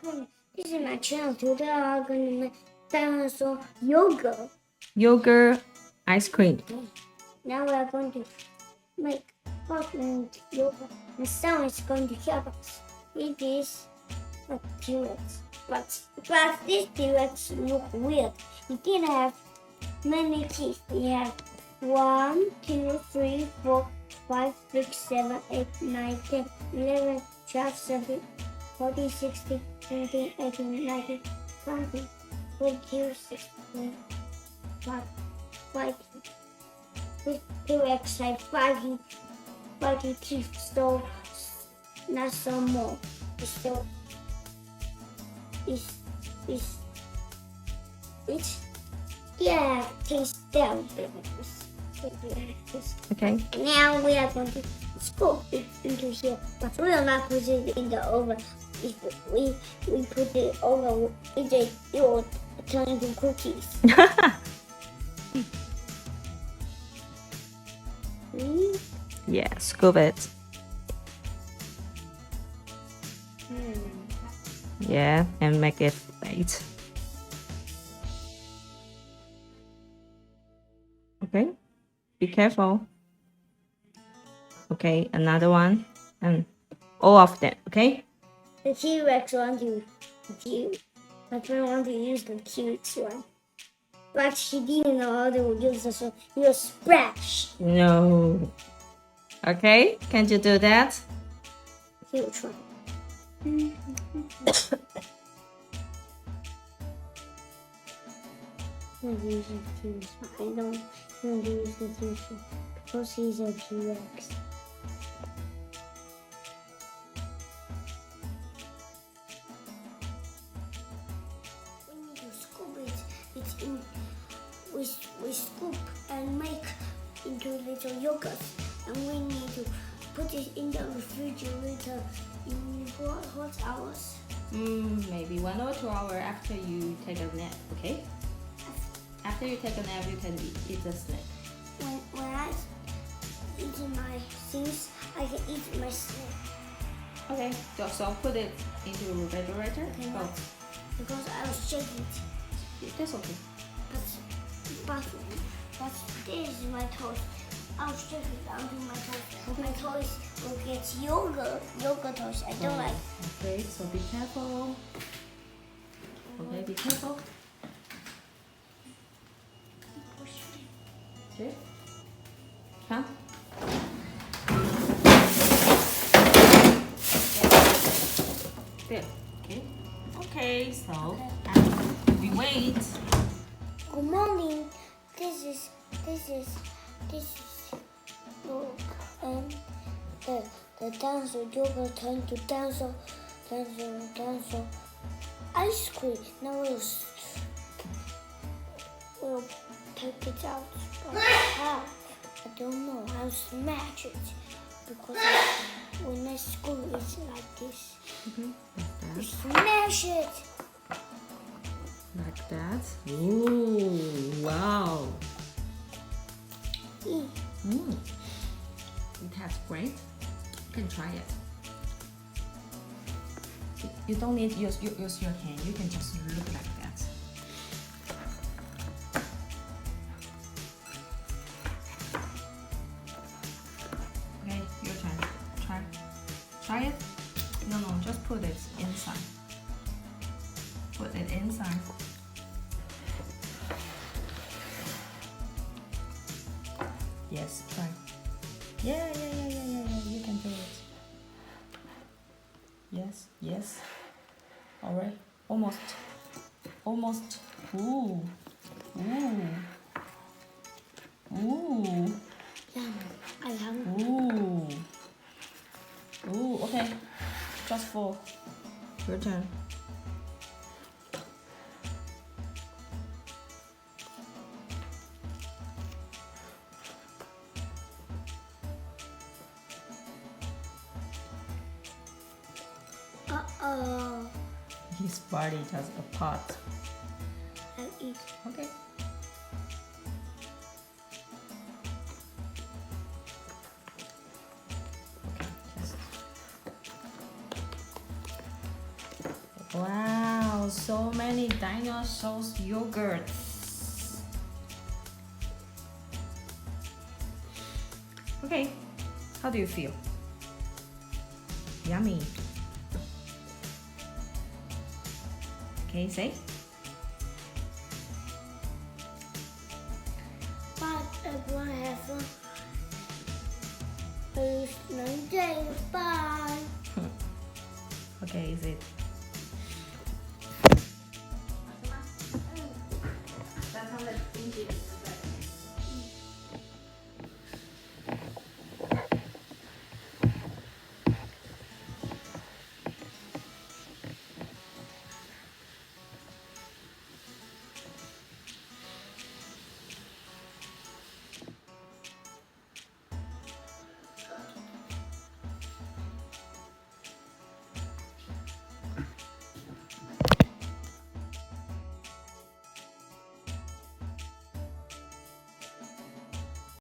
This is my channel. Today I'm going to make dinosaur yogurt. Yogurt ice cream. Now we are going to make chocolate yogurt. And someone is going to help us. It is a T-Rex. But this T-Rex look weird. It didn't have many teeth. It had 1, 2, 3, 4, 5, 6, 7, 8, 9, 10, 11, 12, 13, 14, 16, 17, 18, 19, 20, 22, 16, 5 This T-Rex had 5 teeth, so not so more. So taste down. Okay. Now we are going to scoop it into here, but we will not put it in the oven. If we put it over, it will turn into cookies. Yeah, scoop it. Yeah, and make it flat. Okay, be careful. Okay, another one, and all of them. Okay. The T-Rex my friend wanted to use the T-Rex one, but she didn't know how to use it, so he was splash. No. Okay, can you do that? He will try. I don't use the T-Rex because he's a T-Rex. We need to scoop it. We scoop and make into little yogurt, and we need to put it in the refrigerator in hot hours. Maybe 1 or 2 hours after you take a nap. Okay. After you take a nap, you can eat the snack. When I eat my things, I can eat my snack. Okay, so put it into the refrigerator. Okay, because I was shaking it. That's okay. But this is my toast. I'll shake it onto my toast. Okay. My toast will get yogurt toast. I don't like. Okay, so be careful. Okay, be careful. Okay. Come. There. Okay. Okay, so we wait. Good morning. This is look, and the dinosaur yogurt turned to dinosaur ice cream. Now we'll take it out. But how? I don't know. I'll smash it because when I scoop it's like this. You smash it. Like that. Ooh, wow. It tastes great. You can try it. You don't need to use your hand. You can just look like that. Okay, your turn. Try it. No, just put it inside. Put it inside. Yes, try. Yeah. You can do it. Yes. All right. Almost. Ooh. Yum. I am. Ooh. Okay. Just for your turn. His body just apart. I'll eat. Okay. Wow, so many dinosaurs yogurts. Okay, how do you feel? Yummy. Okay, say. But I want to have fun. Bye. Okay, is it? That's how let's finish it.